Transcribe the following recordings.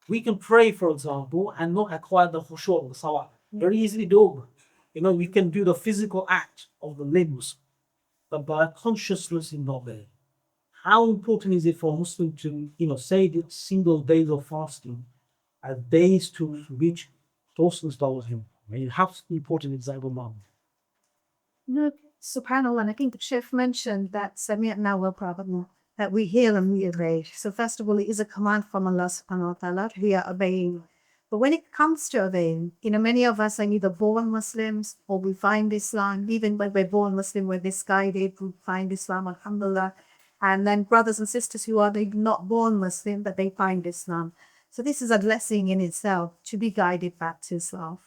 We can pray, for example, and not acquire the khushu' of the salah. Very easily do. We can do the physical act of the limbs, but by consciousness is not there. How important is it for a Muslim to, say that single days of fasting as days to reach closeness towards him? I mean, how important is that, Mom? Look, subhanAllah, and I think the Chef mentioned that Sami'na wa Ata'na, that we hear and we obey. So first of all, it is a command from Allah subhanahu wa ta'ala. We are obeying. But when it comes to obeying, many of us are either born Muslims or we find Islam. Even when we're born Muslim, we're misguided, we find Islam, alhamdulillah. And then brothers and sisters who are not born Muslim, but they find Islam. So this is a blessing in itself to be guided back to Islam.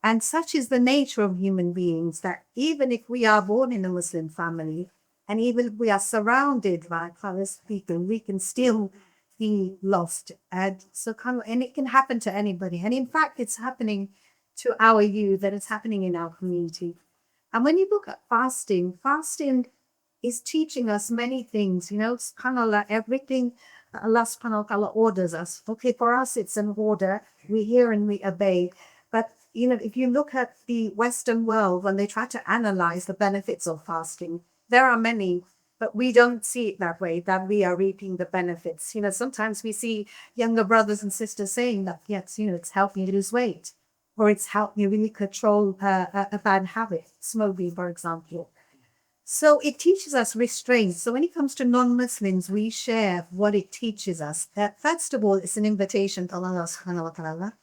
And such is the nature of human beings that even if we are born in a Muslim family, and even if we are surrounded by Prophetic people, we can still be lost. And and it can happen to anybody. And in fact, it's happening to our youth, that it's happening in our community. And when you look at fasting, fasting is teaching us many things, subhanAllah, everything Allah subhanahu wa ta'ala orders us. Okay, for us, it's an order. We hear and we obey. But if you look at the Western world, when they try to analyze the benefits of fasting, there are many, but we don't see it that way, that we are reaping the benefits. Sometimes we see younger brothers and sisters saying that, yes, it's helping you lose weight, or it's helping you really control a bad habit, smoking, for example. So it teaches us restraint. So when it comes to non-Muslims, we share what it teaches us. That first of all, it's an invitation to Allah subhanahu wa ta'ala.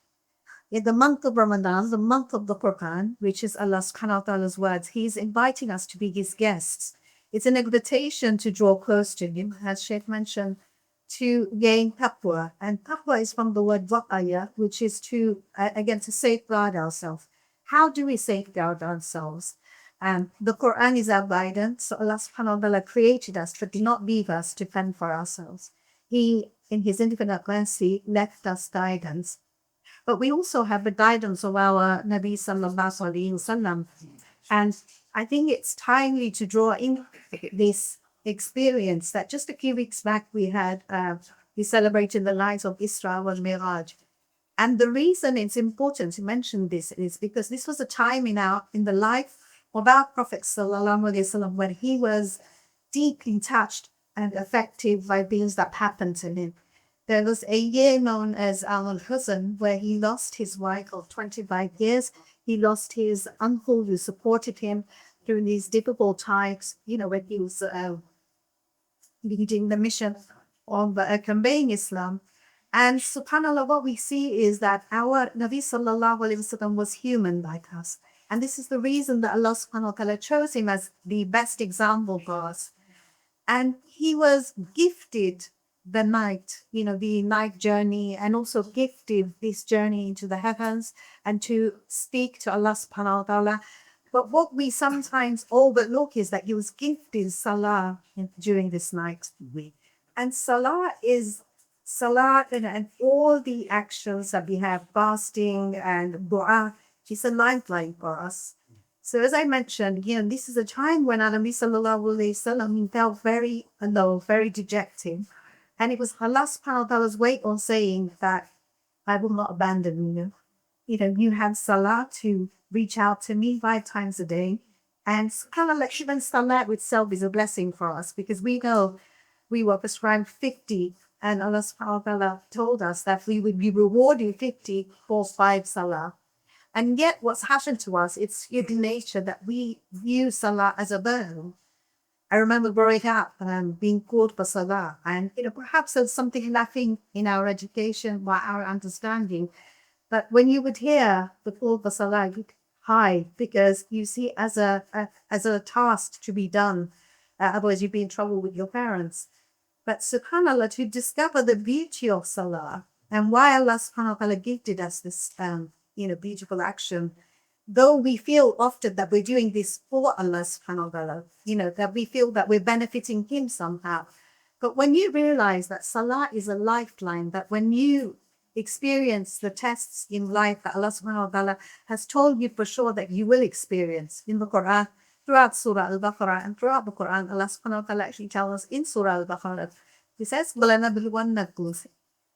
In the month of Ramadan, the month of the Quran, which is Allah subhanahu wa ta'ala's words, He's inviting us to be His guests. It's an invitation to draw close to Him, as Sheikh mentioned, to gain taqwa. And taqwa is from the word waqaya, which is to safeguard ourselves. How do we safeguard ourselves? And the Quran is our guidance. So Allah subhanahu wa ta'ala created us, but did not leave us to fend for ourselves. He, in His infinite mercy, left us guidance. But we also have the guidance of our Nabi sallallahu alaihi wasallam. And I think it's timely to draw in this experience that just a few weeks back we celebrated the lives of Isra wal Miraj. And the reason it's important to mention this is because this was a time in the life of our Prophet sallallahu alaihi wasallam when he was deeply touched and affected by things that happened to him. There was a year known as Al-Huzn, where he lost his wife of 25 years. He lost his uncle who supported him during these difficult times, when he was leading the mission of conveying Islam. And subhanAllah, what we see is that our Nabi sallallahu alaihi wasallam was human like us. And this is the reason that Allah subhanahu wa ta'ala chose him as the best example for us. And he was gifted the night journey, and also gifted this journey into the heavens and to speak to Allah subhanahu wa ta'ala. But what we sometimes overlook is that he was gifted salah during this night. And salah and all the actions that we have, fasting and dua, is a lifeline for us. So as I mentioned, this is a time when Nabi sallallahu alaihi wasallam felt very alone, very dejected. And it was Allah subhanahu wa ta'ala's way of saying that I will not abandon you. You have salah to reach out to me 5 times a day. And subhanAllah, even salah itself is a blessing for us, because we know we were prescribed 50, and Allah subhanahu wa ta'ala told us that we would be rewarded 50 for 5 salah. And yet what's happened to us, it's human nature that we view salah as a burden. I remember growing up being called for salah, and perhaps there's something lacking in our education or our understanding. But when you would hear the call for salah, you'd hide, because you see it as a task to be done. Otherwise, you'd be in trouble with your parents. But subhanAllah, to discover the beauty of salah and why Allah subhanahu wa ta'ala gifted us this beautiful action, though we feel often that we're doing this for Allah subhanahu wa ta'ala, that we feel that we're benefiting Him somehow. But when you realize that salah is a lifeline, that when you experience the tests in life that Allah subhanahu wa ta'ala has told you for sure that you will experience in the Quran, throughout Surah Al-Baqarah and throughout the Quran, Allah subhanahu wa ta'ala actually tells us in Surah Al-Baqarah, He says,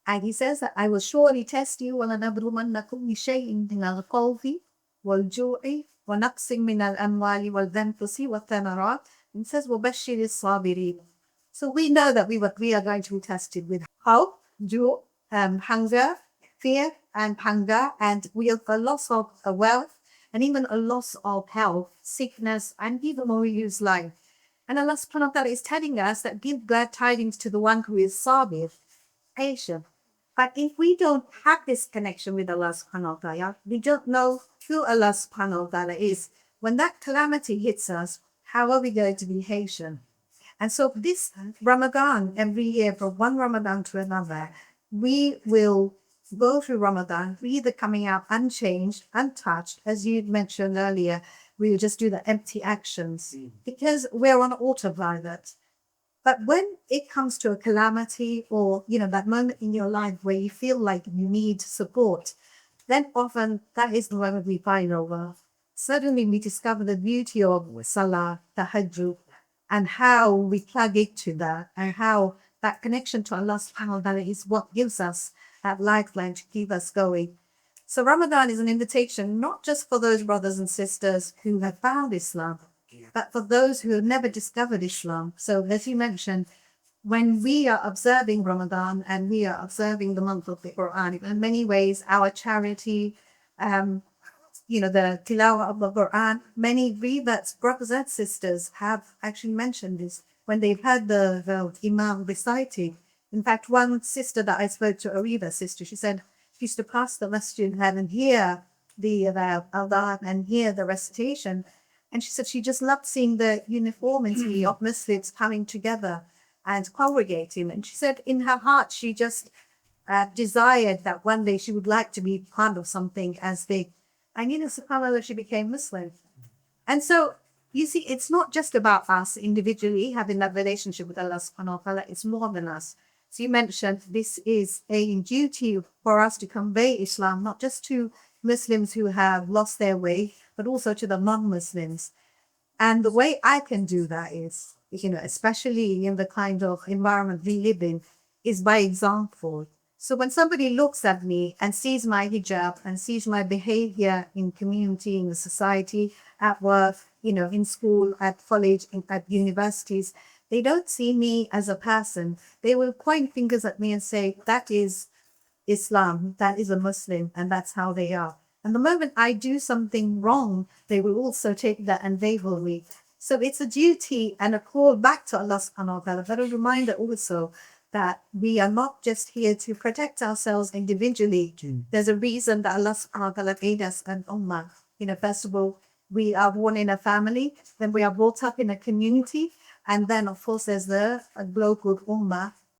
And he says that I will surely test you وَلَنَبْلُوَنَّكُمْ بِشَيْءٍ مِنَ الْخَوْفِ وَالْجُوعِ وَنَقْصٍ مِنَ الْأَمْوَالِ وَالْأَنفُسِ وَالثَّمَرَاتِ. And it says وَبَشِّرِ الصَّابِرِينَ. So we know that we are going to be tested with hope, joy, hunger, fear, and hunger, and we have a loss of wealth, and even a loss of health, sickness, and even more we lose life. And Allah subhanahu wa ta'ala is telling us that give glad tidings to the one who is sabir, patient. But if we don't have this connection with Allah subhanahu wa ta'ala, we don't know who Allah subhanahu wa ta'ala is. When that calamity hits us, how are we going to be patient? And so this Ramadan, every year from one Ramadan to another, we will go through Ramadan, either coming out unchanged, untouched, as you mentioned earlier, we'll just do the empty actions because we're on autopilot. But when it comes to a calamity or, that moment in your life where you feel like you need support, then often that is the moment we find over. Suddenly we discover the beauty of Salah, Tahajjud, and how we plug into that and how that connection to Allah subhanahu wa ta'ala is what gives us that lifeline to keep us going. So Ramadan is an invitation not just for those brothers and sisters who have found Islam, but for those who have never discovered Islam. So as you mentioned, when we are observing Ramadan and we are observing the month of the Quran, in many ways, our charity, the tilawah of the Quran, many reverts, brothers and sisters have actually mentioned this when they've heard the Imam reciting. In fact, one sister that I spoke to, a Riva sister, she said she used to pass the masjid and hear the adhan and hear the recitation. And she said she just loved seeing the uniformity of Muslims coming together and congregating. And she said in her heart, she just desired that one day she would like to be part of something as big. And subhanAllah, she became Muslim. And so, you see, it's not just about us individually having that relationship with Allah subhanahu wa ta'ala, it's more than us. So you mentioned this is a duty for us to convey Islam, not just to Muslims who have lost their way, but also to the non-Muslims. And the way I can do that is, especially in the kind of environment we live in, is by example. So when somebody looks at me and sees my hijab and sees my behavior in community, in the society, at work, in school, at college, at universities, they don't see me as a person. They will point fingers at me and say, that is Islam, that is a Muslim, and that's how they are. And the moment I do something wrong, they will also take that and label me. So it's a duty and a call back to Allah subhanahu wa ta'ala, but a reminder also that we are not just here to protect ourselves individually. There's a reason that Allah subhanahu wa ta'ala made us an ummah. First of all, we are born in a family, then we are brought up in a community, and then of course there's a global ummah